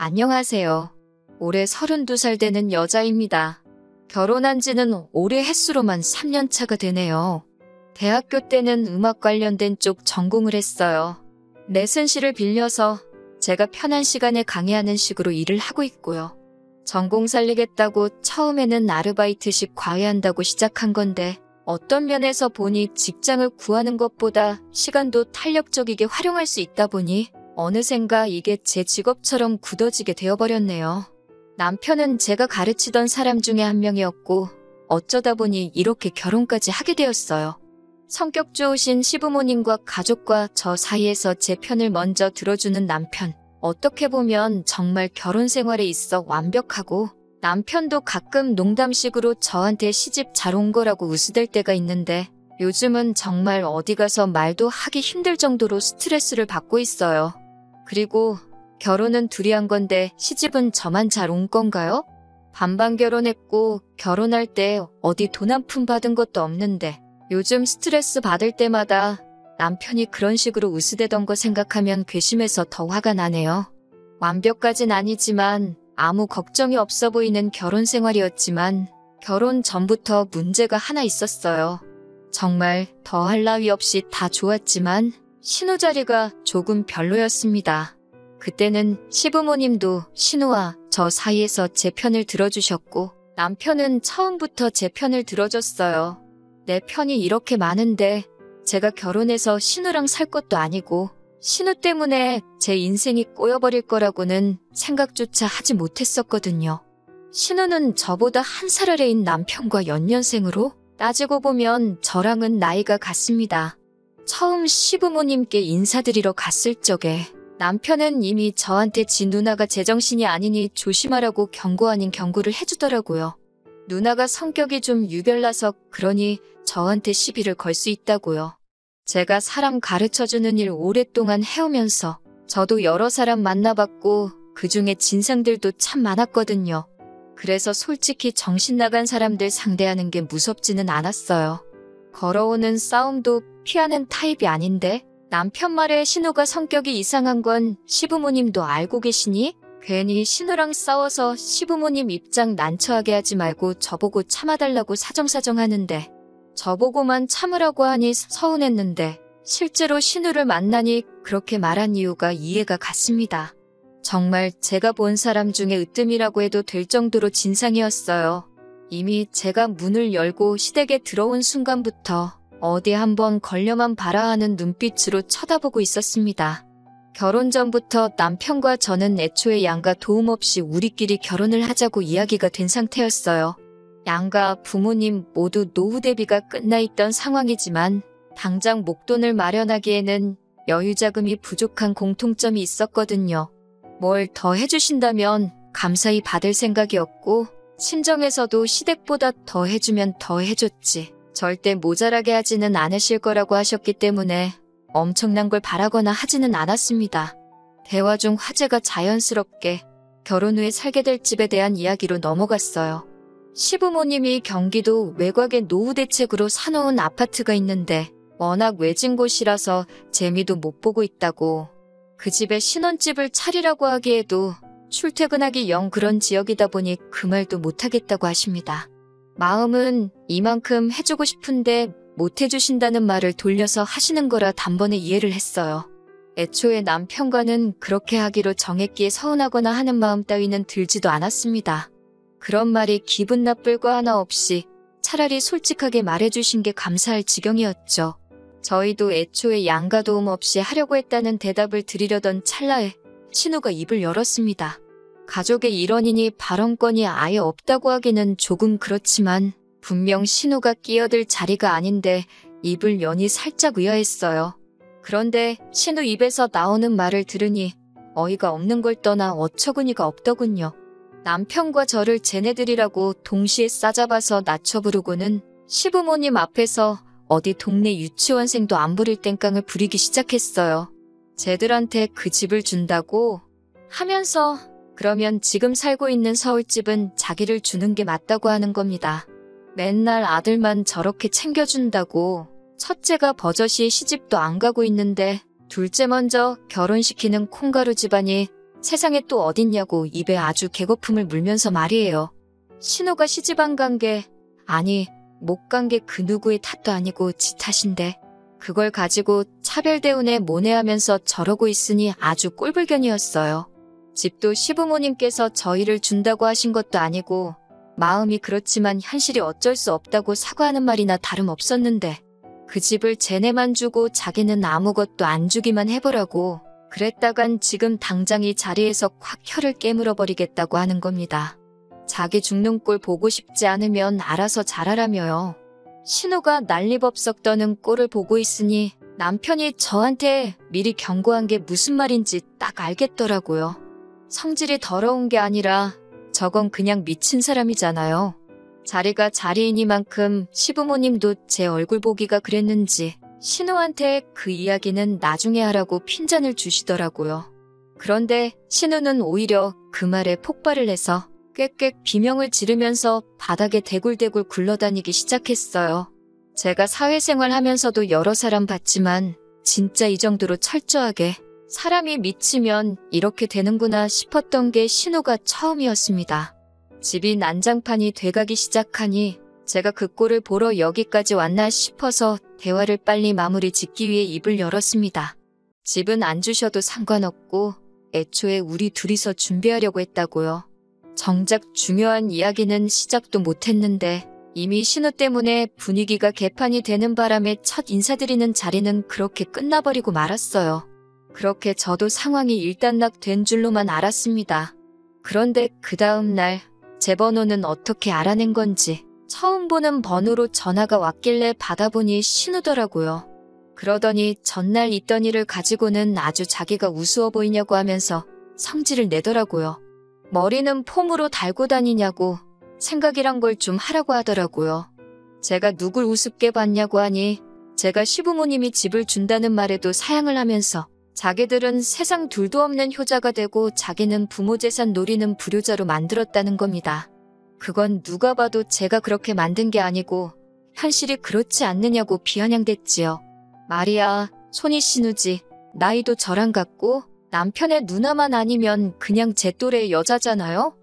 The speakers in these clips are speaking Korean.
안녕하세요. 올해 32살 되는 여자입니다. 결혼한 지는 올해 햇수로만 3년 차가 되네요. 대학교 때는 음악 관련된 쪽 전공을 했어요. 레슨실을 빌려서 제가 편한 시간에 강의하는 식으로 일을 하고 있고요. 전공 살리겠다고 처음에는 아르바이트식 과외한다고 시작한 건데 어떤 면에서 보니 직장을 구하는 것보다 시간도 탄력적이게 활용할 수 있다 보니 어느샌가 이게 제 직업처럼 굳어지게 되어버렸네요. 남편은 제가 가르치던 사람 중에 한 명이었고 어쩌다 보니 이렇게 결혼까지 하게 되었어요. 성격 좋으신 시부모님과 가족과 저 사이에서 제 편을 먼저 들어주는 남편. 어떻게 보면 정말 결혼 생활에 있어 완벽하고 남편도 가끔 농담식으로 저한테 시집 잘 온 거라고 웃으댈 때가 있는데 요즘은 정말 어디 가서 말도 하기 힘들 정도로 스트레스를 받고 있어요. 그리고 결혼은 둘이 한 건데 시집은 저만 잘 온 건가요? 반반 결혼했고 결혼할 때 어디 돈 한 푼 받은 것도 없는데 요즘 스트레스 받을 때마다 남편이 그런 식으로 웃으대던 거 생각하면 괘씸해서 더 화가 나네요. 완벽까진 아니지만 아무 걱정이 없어 보이는 결혼 생활이었지만 결혼 전부터 문제가 하나 있었어요. 정말 더할 나위 없이 다 좋았지만 신우자리가 조금 별로였습니다. 그때는 시부모님도 신우와 저 사이에서 제 편을 들어주셨고 남편은 처음부터 제 편을 들어줬어요. 내 편이 이렇게 많은데 제가 결혼해서 신우랑 살 것도 아니고 신우 때문에 제 인생이 꼬여버릴 거라고는 생각조차 하지 못했었거든요. 신우는 저보다 한 살 아래인 남편과 연년생으로 따지고 보면 저랑은 나이가 같습니다. 처음 시부모님께 인사드리러 갔을 적에 남편은 이미 저한테 지 누나가 제정신이 아니니 조심하라고 경고 아닌 경고를 해주더라고요. 누나가 성격이 좀 유별나서 그러니 저한테 시비를 걸 수 있다고요. 제가 사람 가르쳐주는 일 오랫동안 해오면서 저도 여러 사람 만나봤고 그중에 진상들도 참 많았거든요. 그래서 솔직히 정신 나간 사람들 상대하는 게 무섭지는 않았어요. 걸어오는 싸움도 피하는 타입이 아닌데 남편 말에 신우가 성격이 이상한 건 시부모님도 알고 계시니? 괜히 신우랑 싸워서 시부모님 입장 난처하게 하지 말고 저보고 참아달라고 사정사정 하는데 저보고만 참으라고 하니 서운했는데 실제로 신우를 만나니 그렇게 말한 이유가 이해가 갔습니다. 정말 제가 본 사람 중에 으뜸이라고 해도 될 정도로 진상이었어요. 이미 제가 문을 열고 시댁에 들어온 순간부터 어디 한번 걸려만 봐라 하는 눈빛으로 쳐다보고 있었습니다. 결혼 전부터 남편과 저는 애초에 양가 도움 없이 우리끼리 결혼을 하자고 이야기가 된 상태였어요. 양가 부모님 모두 노후 대비가 끝나 있던 상황이지만 당장 목돈을 마련하기에는 여유자금이 부족한 공통점이 있었거든요. 뭘 더 해주신다면 감사히 받을 생각이었고 친정에서도 시댁보다 더 해주면 더 해줬지 절대 모자라게 하지는 않으실 거라고 하셨기 때문에 엄청난 걸 바라거나 하지는 않았습니다. 대화 중 화제가 자연스럽게 결혼 후에 살게 될 집에 대한 이야기로 넘어갔어요. 시부모님이 경기도 외곽의 노후 대책으로 사놓은 아파트가 있는데 워낙 외진 곳이라서 재미도 못 보고 있다고 그 집에 신혼집을 차리라고 하기에도 출퇴근하기 영 그런 지역이다 보니 그 말도 못하겠다고 하십니다. 마음은 이만큼 해주고 싶은데 못 해주신다는 말을 돌려서 하시는 거라 단번에 이해를 했어요. 애초에 남편과는 그렇게 하기로 정했기에 서운하거나 하는 마음 따위는 들지도 않았습니다. 그런 말이 기분 나쁠 거 하나 없이 차라리 솔직하게 말해주신 게 감사할 지경이었죠. 저희도 애초에 양가 도움 없이 하려고 했다는 대답을 드리려던 찰나에 신우가 입을 열었습니다. 가족의 일원이니 발언권이 아예 없다고 하기는 조금 그렇지만 분명 신우가 끼어들 자리가 아닌데 입을 여니 살짝 의아했어요. 그런데 신우 입에서 나오는 말을 들으니 어이가 없는 걸 떠나 어처구니가 없더군요. 남편과 저를 쟤네들이라고 동시에 싸잡아서 낮춰 부르고는 시부모님 앞에서 어디 동네 유치원생도 안 부릴 땡깡을 부리기 시작했어요. 쟤들한테 그 집을 준다고 하면서 그러면 지금 살고 있는 서울집은 자기를 주는 게 맞다고 하는 겁니다. 맨날 아들만 저렇게 챙겨준다고 첫째가 버젓이 시집도 안 가고 있는데 둘째 먼저 결혼시키는 콩가루 집안이 세상에 또 어딨냐고 입에 아주 개거품을 물면서 말이에요. 신우가 시집 안 간 게, 아니 못 간 게 그 누구의 탓도 아니고 지 탓인데 그걸 가지고 차별대운에 모내하면서 저러고 있으니 아주 꼴불견이었어요. 집도 시부모님께서 저희를 준다고 하신 것도 아니고 마음이 그렇지만 현실이 어쩔 수 없다고 사과하는 말이나 다름없었는데 그 집을 쟤네만 주고 자기는 아무것도 안 주기만 해보라고 그랬다간 지금 당장 이 자리에서 콱 혀를 깨물어 버리겠다고 하는 겁니다. 자기 죽는 꼴 보고 싶지 않으면 알아서 잘하라며요. 신우가 난리법석 떠는 꼴을 보고 있으니 남편이 저한테 미리 경고한 게 무슨 말인지 딱 알겠더라고요. 성질이 더러운 게 아니라 저건 그냥 미친 사람이잖아요. 자리가 자리이니만큼 시부모님도 제 얼굴 보기가 그랬는지 신우한테 그 이야기는 나중에 하라고 핀잔을 주시더라고요. 그런데 신우는 오히려 그 말에 폭발을 해서 꽥꽥 비명을 지르면서 바닥에 대굴대굴 굴러다니기 시작했어요. 제가 사회생활 하면서도 여러 사람 봤지만 진짜 이 정도로 철저하게 사람이 미치면 이렇게 되는구나 싶었던 게 신우가 처음이었습니다. 집이 난장판이 돼가기 시작하니 제가 그 꼴을 보러 여기까지 왔나 싶어서 대화를 빨리 마무리 짓기 위해 입을 열었습니다. 집은 안 주셔도 상관없고 애초에 우리 둘이서 준비하려고 했다고요. 정작 중요한 이야기는 시작도 못했는데 이미 신우 때문에 분위기가 개판이 되는 바람에 첫 인사드리는 자리는 그렇게 끝나버리고 말았어요. 그렇게 저도 상황이 일단락된 줄로만 알았습니다. 그런데 그 다음 날 제 번호는 어떻게 알아낸 건지 처음 보는 번호로 전화가 왔길래 받아보니 신우더라고요. 그러더니 전날 있던 일을 가지고는 아주 자기가 우스워 보이냐고 하면서 성질을 내더라고요. 머리는 폼으로 달고 다니냐고 생각이란 걸 좀 하라고 하더라고요. 제가 누굴 우습게 봤냐고 하니 제가 시부모님이 집을 준다는 말에도 사양을 하면서 자기들은 세상 둘도 없는 효자가 되고 자기는 부모 재산 노리는 불효자로 만들었다는 겁니다. 그건 누가 봐도 제가 그렇게 만든 게 아니고 현실이 그렇지 않느냐고 비아냥댔지요. 말이야, 손이 신우지. 나이도 저랑 같고 남편의 누나만 아니면 그냥 제 또래의 여자잖아요?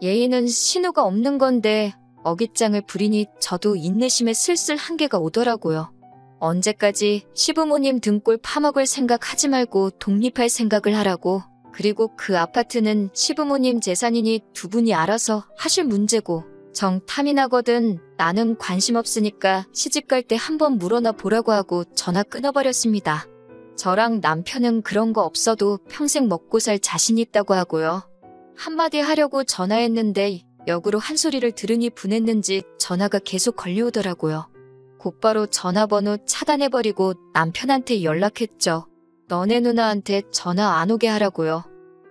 예의는 신우가 없는 건데 어깃장을 부리니 저도 인내심에 슬슬 한계가 오더라고요. 언제까지 시부모님 등골 파먹을 생각하지 말고 독립할 생각을 하라고. 그리고 그 아파트는 시부모님 재산이니 두 분이 알아서 하실 문제고 정 탐이 나거든 나는 관심 없으니까 시집갈 때 한번 물어나 보라고 하고 전화 끊어버렸습니다. 저랑 남편은 그런 거 없어도 평생 먹고 살 자신 있다고 하고요. 한마디 하려고 전화했는데 역으로 한 소리를 들으니 분했는지 전화가 계속 걸려오더라고요. 곧바로 전화번호 차단해버리고 남편한테 연락했죠. 너네 누나한테 전화 안 오게 하라고요.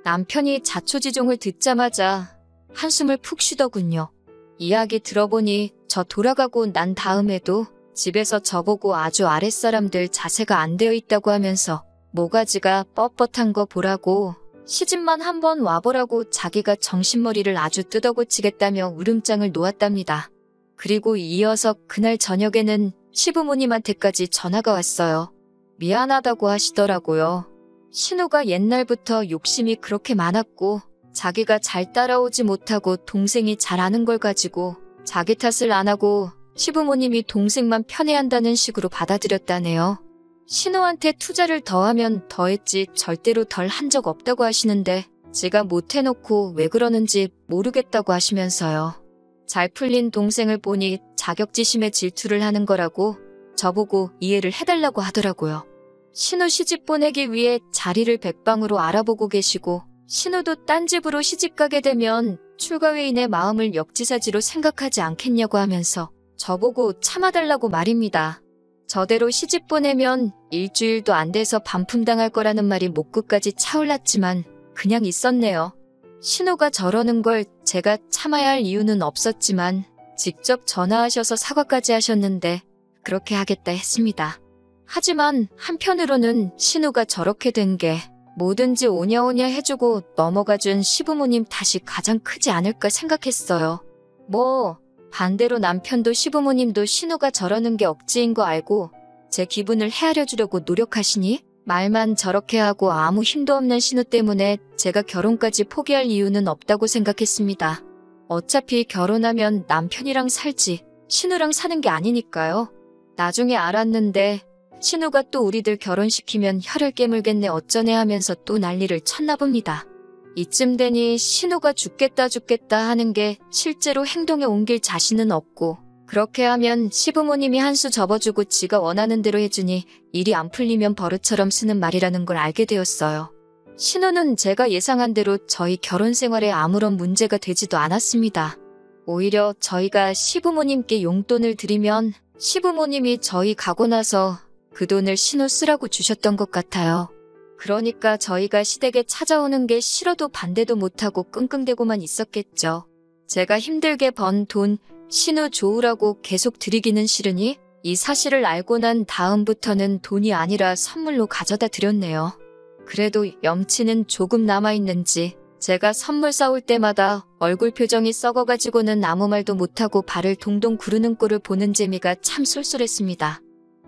남편이 자초지종을 듣자마자 한숨을 푹 쉬더군요. 이야기 들어보니 저 돌아가고 난 다음에도 집에서 저보고 아주 아랫사람들 자세가 안 되어 있다고 하면서 모가지가 뻣뻣한 거 보라고 시집만 한번 와보라고 자기가 정신머리를 아주 뜯어고치겠다며 울음장을 놓았답니다. 그리고 이어서 그날 저녁에는 시부모님한테까지 전화가 왔어요. 미안하다고 하시더라고요. 신우가 옛날부터 욕심이 그렇게 많았고 자기가 잘 따라오지 못하고 동생이 잘 아는 걸 가지고 자기 탓을 안 하고 시부모님이 동생만 편애한다는 식으로 받아들였다네요. 신우한테 투자를 더하면 더했지 절대로 덜 한 적 없다고 하시는데 지가 못해놓고 왜 그러는지 모르겠다고 하시면서요. 잘 풀린 동생을 보니 자격지심에 질투를 하는 거라고 저보고 이해를 해달라고 하더라고요. 신우 시집 보내기 위해 자리를 백방으로 알아보고 계시고 신우도 딴 집으로 시집 가게 되면 출가회인의 마음을 역지사지로 생각하지 않겠냐고 하면서 저보고 참아달라고 말입니다. 저대로 시집 보내면 일주일도 안 돼서 반품당할 거라는 말이 목끝까지 차올랐지만 그냥 있었네요. 신우가 저러는 걸 제가 참아야 할 이유는 없었지만 직접 전화하셔서 사과까지 하셨는데 그렇게 하겠다 했습니다. 하지만 한편으로는 신우가 저렇게 된 게 뭐든지 오냐오냐 해주고 넘어가준 시부모님 탓이 가장 크지 않을까 생각했어요. 반대로 남편도 시부모님도 신우가 저러는 게 억지인 거 알고 제 기분을 헤아려 주려고 노력하시니 말만 저렇게 하고 아무 힘도 없는 신우 때문에 제가 결혼까지 포기할 이유는 없다고 생각했습니다. 어차피 결혼하면 남편이랑 살지 신우랑 사는 게 아니니까요. 나중에 알았는데 신우가 또 우리들 결혼시키면 혀를 깨물겠네 어쩌네 하면서 또 난리를 쳤나 봅니다. 이쯤 되니 신우가 죽겠다 하는 게 실제로 행동에 옮길 자신은 없고 그렇게 하면 시부모님이 한 수 접어주고 지가 원하는 대로 해주니 일이 안 풀리면 버릇처럼 쓰는 말이라는 걸 알게 되었어요. 신우는 제가 예상한 대로 저희 결혼 생활에 아무런 문제가 되지도 않았습니다. 오히려 저희가 시부모님께 용돈을 드리면 시부모님이 저희 가고 나서 그 돈을 신우 쓰라고 주셨던 것 같아요. 그러니까 저희가 시댁에 찾아오는 게 싫어도 반대도 못하고 끙끙대고만 있었겠죠. 제가 힘들게 번 돈 신우 좋으라고 계속 드리기는 싫으니 이 사실을 알고 난 다음부터는 돈이 아니라 선물로 가져다 드렸네요. 그래도 염치는 조금 남아있는지 제가 선물 싸올 때마다 얼굴 표정이 썩어가지고는 아무 말도 못하고 발을 동동 구르는 꼴을 보는 재미가 참 쏠쏠했습니다.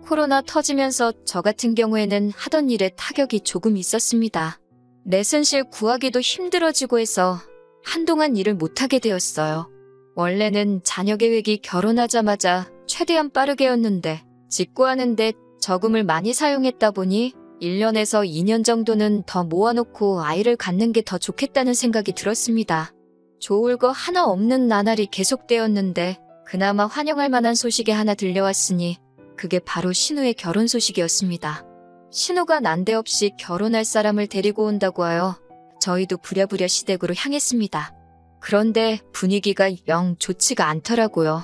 코로나 터지면서 저 같은 경우에는 하던 일에 타격이 조금 있었습니다. 내순실 구하기도 힘들어지고 해서 한동안 일을 못하게 되었어요. 원래는 자녀 계획이 결혼하자마자 최대한 빠르게였는데 직구하는데 저금을 많이 사용했다 보니 1년에서 2년 정도는 더 모아놓고 아이를 갖는 게 더 좋겠다는 생각이 들었습니다. 좋을 거 하나 없는 나날이 계속되었는데 그나마 환영할 만한 소식이 하나 들려왔으니 그게 바로 신우의 결혼 소식이었습니다. 신우가 난데없이 결혼할 사람을 데리고 온다고 하여 저희도 부랴부랴 시댁으로 향했습니다. 그런데 분위기가 영 좋지가 않더라고요.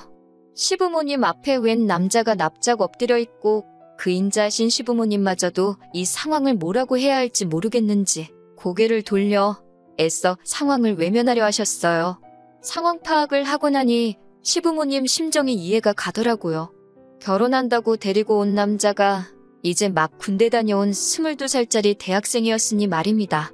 시부모님 앞에 웬 남자가 납작 엎드려 있고 그 인자하신 시부모님마저도 이 상황을 뭐라고 해야 할지 모르겠는지 고개를 돌려 애써 상황을 외면하려 하셨어요. 상황 파악을 하고 나니 시부모님 심정이 이해가 가더라고요. 결혼한다고 데리고 온 남자가 이제 막 군대 다녀온 22살짜리 대학생이었으니 말입니다.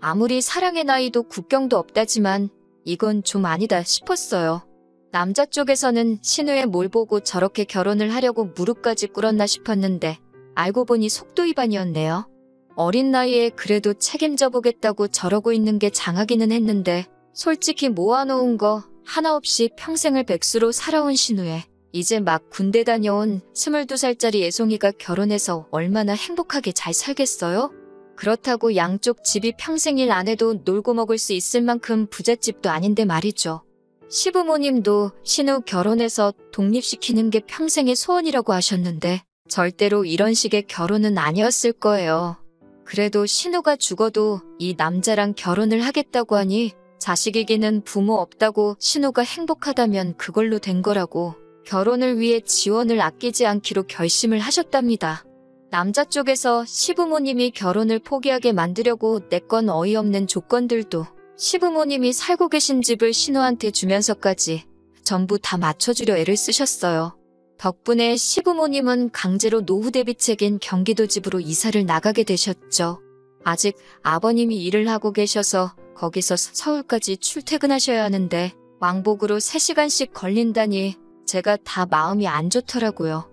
아무리 사랑의 나이도 국경도 없다지만 이건 좀 아니다 싶었어요. 남자 쪽에서는 신우의 뭘 보고 저렇게 결혼을 하려고 무릎까지 꿇었나 싶었는데 알고 보니 속도 위반이었네요. 어린 나이에 그래도 책임져 보겠다고 저러고 있는 게 장하기는 했는데 솔직히 모아놓은 거 하나 없이 평생을 백수로 살아온 신우에 이제 막 군대 다녀온 22살짜리 애송이가 결혼해서 얼마나 행복하게 잘 살겠어요? 그렇다고 양쪽 집이 평생 일 안 해도 놀고 먹을 수 있을 만큼 부잣집도 아닌데 말이죠. 시부모님도 신우 결혼해서 독립시키는 게 평생의 소원이라고 하셨는데 절대로 이런 식의 결혼은 아니었을 거예요. 그래도 신우가 죽어도 이 남자랑 결혼을 하겠다고 하니 자식에게는 부모 없다고 신우가 행복하다면 그걸로 된 거라고 결혼을 위해 지원을 아끼지 않기로 결심을 하셨답니다. 남자 쪽에서 시부모님이 결혼을 포기하게 만들려고 내건 어이없는 조건들도 시부모님이 살고 계신 집을 신우한테 주면서까지 전부 다 맞춰주려 애를 쓰셨어요. 덕분에 시부모님은 강제로 노후 대비책인 경기도 집으로 이사를 나가게 되셨죠. 아직 아버님이 일을 하고 계셔서 거기서 서울까지 출퇴근하셔야 하는데 왕복으로 3시간씩 걸린다니 제가 다 마음이 안 좋더라고요.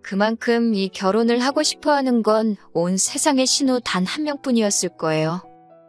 그만큼 이 결혼을 하고 싶어하는 건 온 세상의 신우 단 한 명뿐이었을 거예요.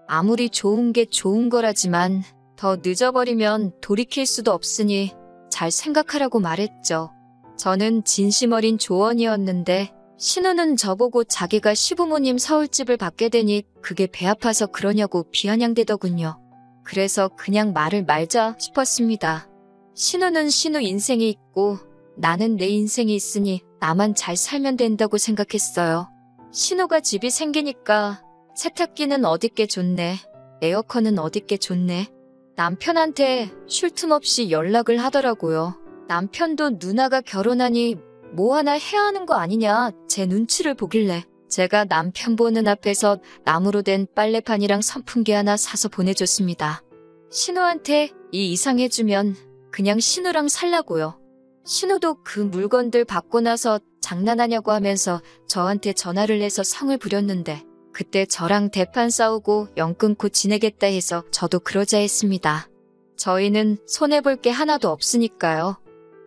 아무리 좋은 게 좋은 거라지만 더 늦어버리면 돌이킬 수도 없으니 잘 생각하라고 말했죠. 저는 진심 어린 조언이었는데 신우는 저보고 자기가 시부모님 서울집을 받게 되니 그게 배 아파서 그러냐고 비아냥대더군요. 그래서 그냥 말을 말자 싶었습니다. 신우는 신우 인생이 있고 나는 내 인생이 있으니 나만 잘 살면 된다고 생각했어요. 신우가 집이 생기니까 세탁기는 어딨게 좋네. 에어컨은 어딨게 좋네. 남편한테 쉴 틈 없이 연락을 하더라고요. 남편도 누나가 결혼하니 뭐 하나 해야 하는 거 아니냐 제 눈치를 보길래 제가 남편 보는 앞에서 나무로 된 빨래판이랑 선풍기 하나 사서 보내줬습니다. 신우한테 이 이상 해주면 그냥 신우랑 살라고요. 신우도 그 물건들 받고 나서 장난하냐고 하면서 저한테 전화를 해서 성을 부렸는데 그때 저랑 대판 싸우고 영 끊고 지내겠다 해서 저도 그러자 했습니다. 저희는 손해볼 게 하나도 없으니까요.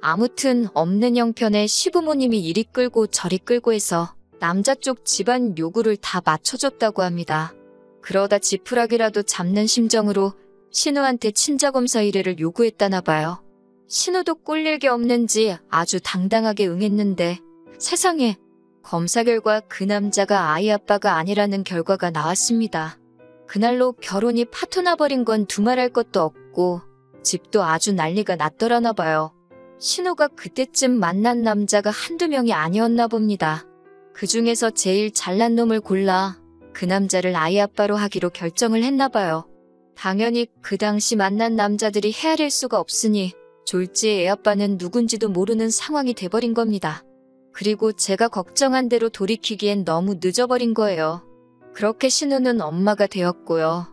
아무튼 없는 형편에 시부모님이 이리 끌고 저리 끌고 해서 남자 쪽 집안 요구를 다 맞춰줬다고 합니다. 그러다 지푸라기라도 잡는 심정으로 신우한테 친자검사 의뢰를 요구했다나 봐요. 신우도 꼴릴 게 없는지 아주 당당하게 응했는데 세상에, 검사 결과 그 남자가 아이 아빠가 아니라는 결과가 나왔습니다. 그날로 결혼이 파토나 버린 건 두말할 것도 없고 집도 아주 난리가 났더라나 봐요. 신우가 그때쯤 만난 남자가 한두 명이 아니었나 봅니다. 그 중에서 제일 잘난 놈을 골라 그 남자를 아이 아빠로 하기로 결정을 했나 봐요. 당연히 그 당시 만난 남자들이 헤아릴 수가 없으니 졸지의 애아빠는 누군지도 모르는 상황이 돼버린 겁니다. 그리고 제가 걱정한 대로 돌이키기엔 너무 늦어버린 거예요. 그렇게 신우는 엄마가 되었고요.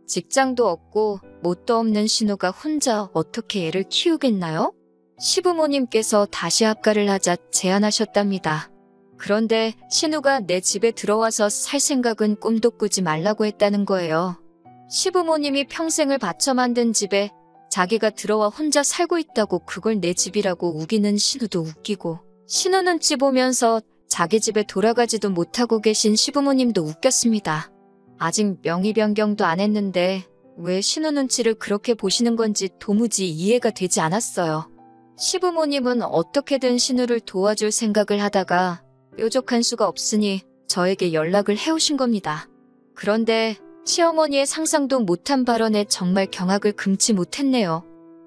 직장도 없고 뭣도 없는 신우가 혼자 어떻게 애를 키우겠나요? 시부모님께서 다시 합가를 하자 제안하셨답니다. 그런데 신우가 내 집에 들어와서 살 생각은 꿈도 꾸지 말라고 했다는 거예요. 시부모님이 평생을 바쳐 만든 집에 자기가 들어와 혼자 살고 있다고 그걸 내 집이라고 우기는 신우도 웃기고, 신우 눈치 보면서 자기 집에 돌아가지도 못하고 계신 시부모님도 웃겼습니다. 아직 명의 변경도 안 했는데 왜 신우 눈치를 그렇게 보시는 건지 도무지 이해가 되지 않았어요. 시부모님은 어떻게든 신우를 도와줄 생각을 하다가 뾰족한 수가 없으니 저에게 연락을 해오신 겁니다. 그런데 시어머니의 상상도 못한 발언에 정말 경악을 금치 못했네요.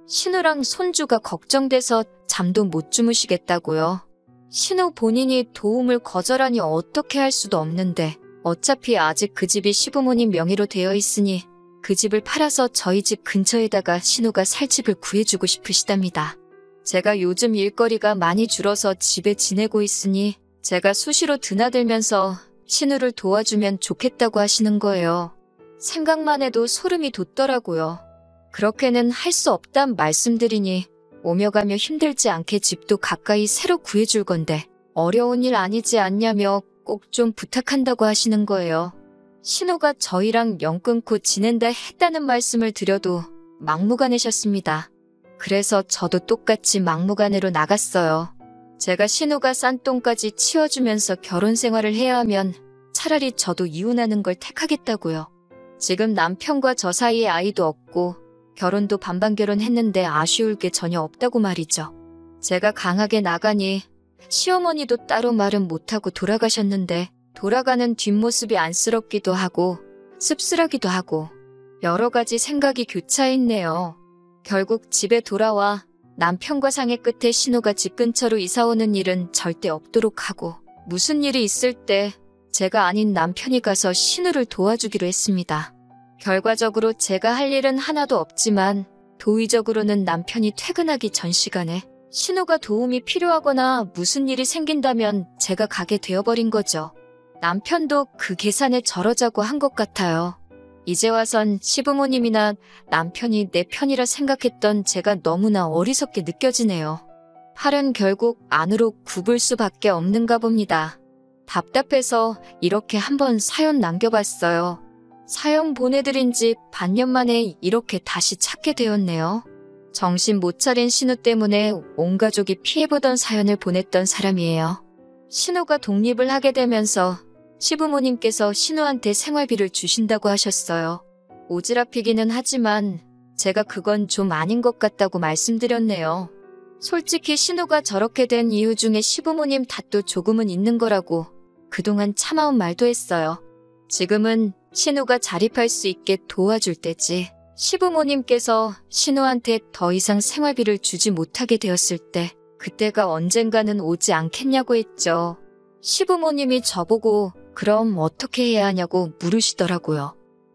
신우랑 손주가 걱정돼서 잠도 못 주무시겠다고요. 신우 본인이 도움을 거절하니 어떻게 할 수도 없는데 어차피 아직 그 집이 시부모님 명의로 되어 있으니 그 집을 팔아서 저희 집 근처에다가 신우가 살 집을 구해주고 싶으시답니다. 제가 요즘 일거리가 많이 줄어서 집에 지내고 있으니 제가 수시로 드나들면서 신우를 도와주면 좋겠다고 하시는 거예요. 생각만 해도 소름이 돋더라고요. 그렇게는 할 수 없단 말씀드리니 오며 가며 힘들지 않게 집도 가까이 새로 구해줄 건데 어려운 일 아니지 않냐며 꼭 좀 부탁한다고 하시는 거예요. 신우가 저희랑 연 끊고 지낸다 했다는 말씀을 드려도 막무가내셨습니다. 그래서 저도 똑같이 막무가내로 나갔어요. 제가 신우가 싼 똥까지 치워주면서 결혼 생활을 해야 하면 차라리 저도 이혼하는 걸 택하겠다고요. 지금 남편과 저 사이에 아이도 없고 결혼도 반반 결혼했는데 아쉬울 게 전혀 없다고 말이죠. 제가 강하게 나가니 시어머니도 따로 말은 못하고 돌아가셨는데 돌아가는 뒷모습이 안쓰럽기도 하고 씁쓸하기도 하고 여러 가지 생각이 교차했네요. 결국 집에 돌아와 남편과 상의 끝에 신우가 집 근처로 이사오는 일은 절대 없도록 하고 무슨 일이 있을 때 제가 아닌 남편이 가서 신우를 도와주기로 했습니다. 결과적으로 제가 할 일은 하나도 없지만 도의적으로는 남편이 퇴근하기 전 시간에 신우가 도움이 필요하거나 무슨 일이 생긴다면 제가 가게 되어버린 거죠. 남편도 그 계산에 저러자고 한 것 같아요. 이제 와선 시부모님이나 남편이 내 편이라 생각했던 제가 너무나 어리석게 느껴지네요. 팔은 결국 안으로 굽을 수밖에 없는가 봅니다. 답답해서 이렇게 한번 사연 남겨봤어요. 사연 보내드린 지 반년 만에 이렇게 다시 찾게 되었네요. 정신 못 차린 신우 때문에 온 가족이 피해보던 사연을 보냈던 사람이에요. 신우가 독립을 하게 되면서 시부모님께서 신우한테 생활비를 주신다고 하셨어요. 오지랖이기는 하지만 제가 그건 좀 아닌 것 같다고 말씀드렸네요. 솔직히 신우가 저렇게 된 이유 중에 시부모님 탓도 조금은 있는 거라고 그동안 참아온 말도 했어요. 지금은 신우가 자립할 수 있게 도와줄 때지. 시부모님께서 신우한테 더 이상 생활비를 주지 못하게 되었을 때 그때가 언젠가는 오지 않겠냐고 했죠. 시부모님이 저보고 그럼 어떻게 해야 하냐고 물으시더라고요.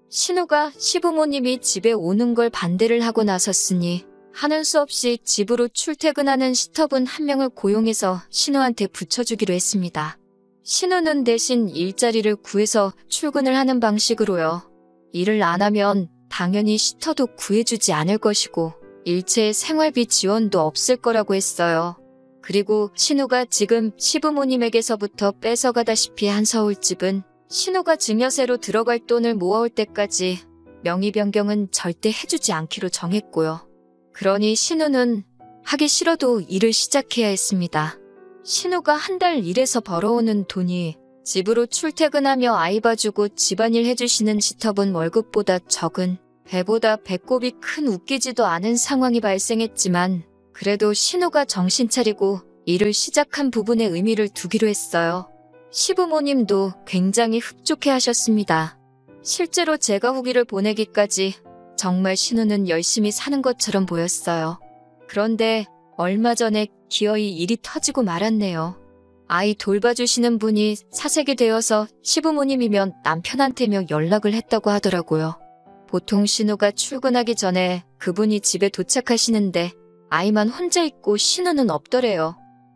신우가 시부모님이 집에 오는 걸 반대를 하고 나섰으니 하는 수 없이 집으로 출퇴근하는 시터분 한 명을 고용해서 신우한테 붙여주기로 했습니다. 신우는 대신 일자리를 구해서 출근을 하는 방식으로요. 일을 안 하면 당연히 시터도 구해주지 않을 것이고 일체의 생활비 지원도 없을 거라고 했어요. 그리고 신우가 지금 시부모님에게서부터 뺏어가다시피 한 서울집은 신우가 증여세로 들어갈 돈을 모아올 때까지 명의 변경은 절대 해주지 않기로 정했고요. 그러니 신우는 하기 싫어도 일을 시작해야 했습니다. 신우가 한 달 일해서 벌어오는 돈이 집으로 출퇴근하며 아이 봐주고 집안일 해주시는 시터분 월급보다 적은, 배보다 배꼽이 큰 웃기지도 않은 상황이 발생했지만 그래도 신우가 정신 차리고 일을 시작한 부분에 의미를 두기로 했어요. 시부모님도 굉장히 흡족해 하셨습니다. 실제로 제가 후기를 보내기까지 정말 신우는 열심히 사는 것처럼 보였어요. 그런데 얼마 전에 기어이 일이 터지고 말았네요. 아이 돌봐주시는 분이 사색이 되어서 시부모님이면 남편한테며 연락을 했다고 하더라고요. 보통 신우가 출근하기 전에 그분이 집에 도착하시는데 아이만 혼자 있고 신우는 없더래요.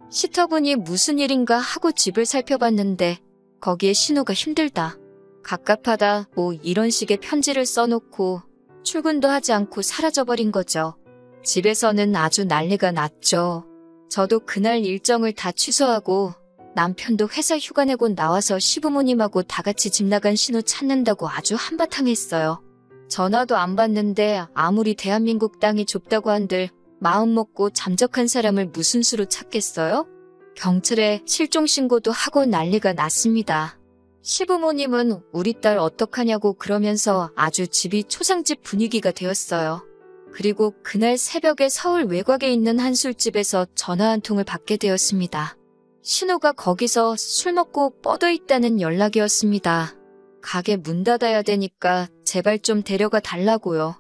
시터분이 무슨 일인가 하고 집을 살펴봤는데 거기에 신우가 힘들다, 갑갑하다 뭐 이런 식의 편지를 써놓고 출근도 하지 않고 사라져버린 거죠. 집에서는 아주 난리가 났죠. 저도 그날 일정을 다 취소하고 남편도 회사 휴가 내고 나와서 시부모님하고 다 같이 집 나간 신우 찾는다고 아주 한바탕 했어요. 전화도 안 받는데 아무리 대한민국 땅이 좁다고 한들 마음 먹고 잠적한 사람을 무슨 수로 찾겠어요? 경찰에 실종신고도 하고 난리가 났습니다. 시부모님은 우리 딸 어떡하냐고 그러면서 아주 집이 초상집 분위기가 되었어요. 그리고 그날 새벽에 서울 외곽에 있는 한 술집에서 전화 한 통을 받게 되었습니다. 신우가 거기서 술 먹고 뻗어 있다는 연락이었습니다. 가게 문 닫아야 되니까 제발 좀 데려가 달라고요.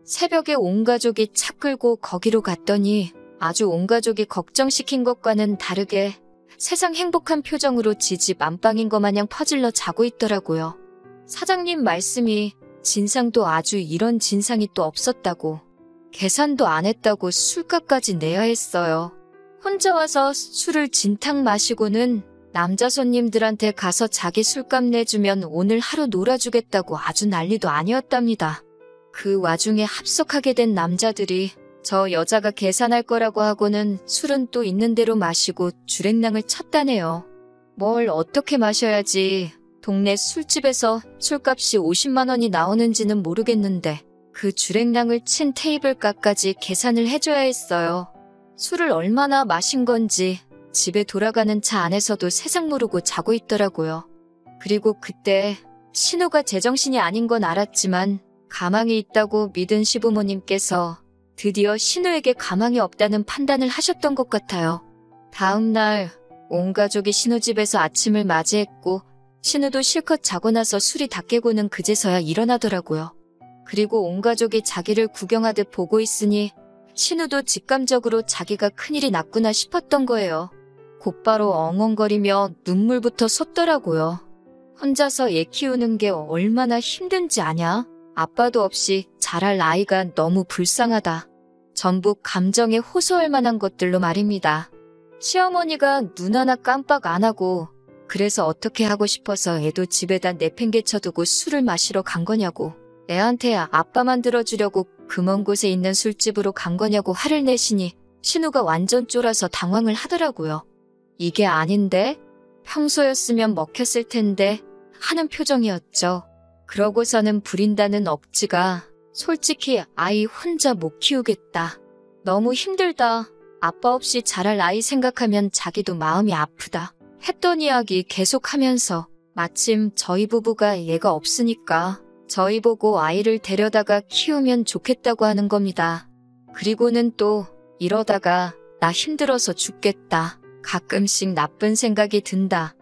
새벽에 온 가족이 차 끌고 거기로 갔더니 아주 온 가족이 걱정시킨 것과는 다르게 세상 행복한 표정으로 지집 안방인 것 마냥 퍼질러 자고 있더라고요. 사장님 말씀이 진상도 아주 이런 진상이 또 없었다고, 계산도 안 했다고 술값까지 내야 했어요. 혼자 와서 술을 진탕 마시고는 남자 손님들한테 가서 자기 술값 내주면 오늘 하루 놀아주겠다고 아주 난리도 아니었답니다. 그 와중에 합석하게 된 남자들이 저 여자가 계산할 거라고 하고는 술은 또 있는 대로 마시고 주랭랑을 쳤다네요. 뭘 어떻게 마셔야지 동네 술집에서 술값이 50만 원이 나오는지는 모르겠는데 그 주랭랑을 친 테이블값까지 계산을 해줘야 했어요. 술을 얼마나 마신 건지 집에 돌아가는 차 안에서도 세상 모르고 자고 있더라고요. 그리고 그때 신우가 제정신이 아닌 건 알았지만 가망이 있다고 믿은 시부모님께서 드디어 신우에게 가망이 없다는 판단을 하셨던 것 같아요. 다음 날 온 가족이 신우 집에서 아침을 맞이했고 신우도 실컷 자고 나서 술이 다 깨고는 그제서야 일어나더라고요. 그리고 온 가족이 자기를 구경하듯 보고 있으니 신우도 직감적으로 자기가 큰일이 났구나 싶었던 거예요. 곧바로 엉엉거리며 눈물부터 솟더라고요. 혼자서 애 키우는 게 얼마나 힘든지 아냐? 아빠도 없이 자랄 아이가 너무 불쌍하다. 전부 감정에 호소할 만한 것들로 말입니다. 시어머니가 눈 하나 깜빡 안 하고 그래서 어떻게 하고 싶어서 애도 집에다 내팽개쳐두고 술을 마시러 간 거냐고, 애한테 아빠만 들어주려고 그 먼 곳에 있는 술집으로 간 거냐고 화를 내시니 신우가 완전 쫄아서 당황을 하더라고요. 이게 아닌데? 평소였으면 먹혔을 텐데 하는 표정이었죠. 그러고서는 부린다는 억지가 솔직히 아이 혼자 못 키우겠다, 너무 힘들다, 아빠 없이 자랄 아이 생각하면 자기도 마음이 아프다 했던 이야기 계속하면서 마침 저희 부부가 얘가 없으니까 저희 보고 아이를 데려다가 키우면 좋겠다고 하는 겁니다. 그리고는 또 이러다가 나 힘들어서 죽겠다, 가끔씩 나쁜 생각이 든다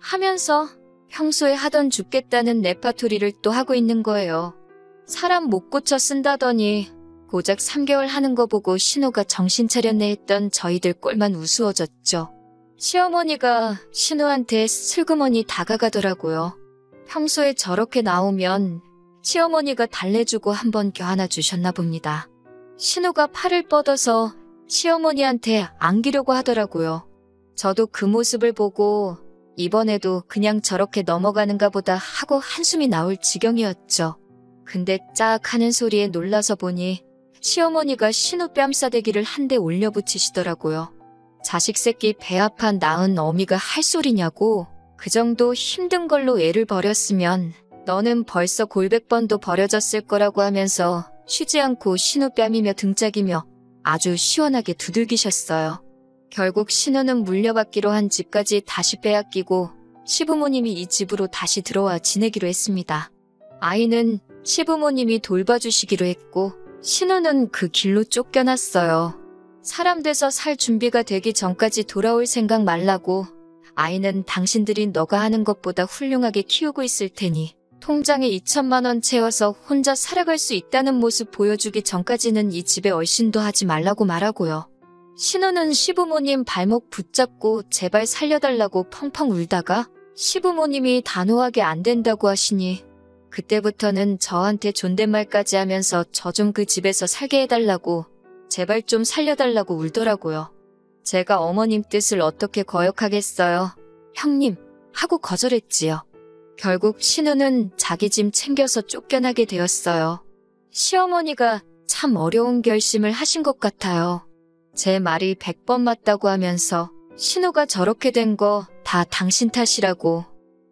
하면서 평소에 하던 죽겠다는 레파토리를 또 하고 있는 거예요. 사람 못 고쳐 쓴다더니 고작 3개월 하는 거 보고 신우가 정신 차렸네 했던 저희들 꼴만 우스워졌죠. 시어머니가 신우한테 슬그머니 다가가더라고요. 평소에 저렇게 나오면 시어머니가 달래주고 한번 껴안아 주셨나 봅니다. 신우가 팔을 뻗어서 시어머니한테 안기려고 하더라고요. 저도 그 모습을 보고 이번에도 그냥 저렇게 넘어가는가 보다 하고 한숨이 나올 지경이었죠. 근데 짝 하는 소리에 놀라서 보니 시어머니가 신우 뺨싸대기를 한 대 올려붙이시더라고요. 자식 새끼 배 아파 낳은 어미가 할 소리냐고, 그 정도 힘든 걸로 애를 버렸으면 너는 벌써 골백 번도 버려졌을 거라고 하면서 쉬지 않고 신우 뺨이며 등짝이며 아주 시원하게 두들기셨어요. 결국 신우는 물려받기로 한 집까지 다시 빼앗기고 시부모님이 이 집으로 다시 들어와 지내기로 했습니다. 아이는 시부모님이 돌봐주시기로 했고 신우는 그 길로 쫓겨났어요. 사람 돼서 살 준비가 되기 전까지 돌아올 생각 말라고. 아이는 당신들이 너가 하는 것보다 훌륭하게 키우고 있을 테니 통장에 2천만 원 채워서 혼자 살아갈 수 있다는 모습 보여주기 전까지는 이 집에 얼씬도 하지 말라고 말하고요. 신우는 시부모님 발목 붙잡고 제발 살려달라고 펑펑 울다가 시부모님이 단호하게 안 된다고 하시니 그때부터는 저한테 존댓말까지 하면서 저 좀 그 집에서 살게 해달라고 제발 좀 살려달라고 울더라고요. 제가 어머님 뜻을 어떻게 거역하겠어요. 형님 하고 거절했지요. 결국 신우는 자기 짐 챙겨서 쫓겨나게 되었어요. 시어머니가 참 어려운 결심을 하신 것 같아요. 제 말이 100번 맞다고 하면서 신우가 저렇게 된 거 다 당신 탓이라고,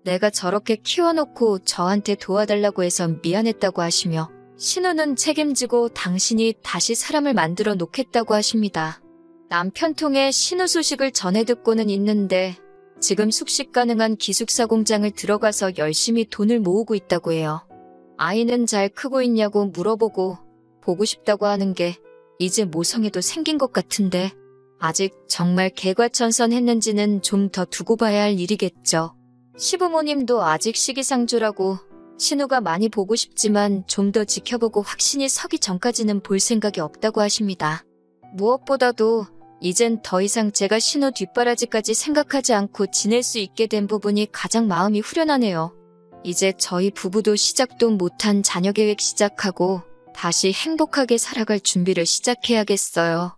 내가 저렇게 키워놓고 저한테 도와달라고 해서 미안했다고 하시며 신우는 책임지고 당신이 다시 사람을 만들어 놓겠다고 하십니다. 남편 통해 신우 소식을 전해 듣고는 있는데 지금 숙식 가능한 기숙사 공장을 들어가서 열심히 돈을 모으고 있다고 해요. 아이는 잘 크고 있냐고 물어보고 보고 싶다고 하는 게 이제 모성애도 생긴 것 같은데 아직 정말 개과천선했는지는 좀 더 두고 봐야 할 일이겠죠. 시부모님도 아직 시기상조라고 신우가 많이 보고 싶지만 좀 더 지켜보고 확신이 서기 전까지는 볼 생각이 없다고 하십니다. 무엇보다도 이젠 더 이상 제가 신우 뒷바라지까지 생각하지 않고 지낼 수 있게 된 부분이 가장 마음이 후련하네요. 이제 저희 부부도 시작도 못한 자녀 계획 시작하고 다시 행복하게 살아갈 준비를 시작해야겠어요.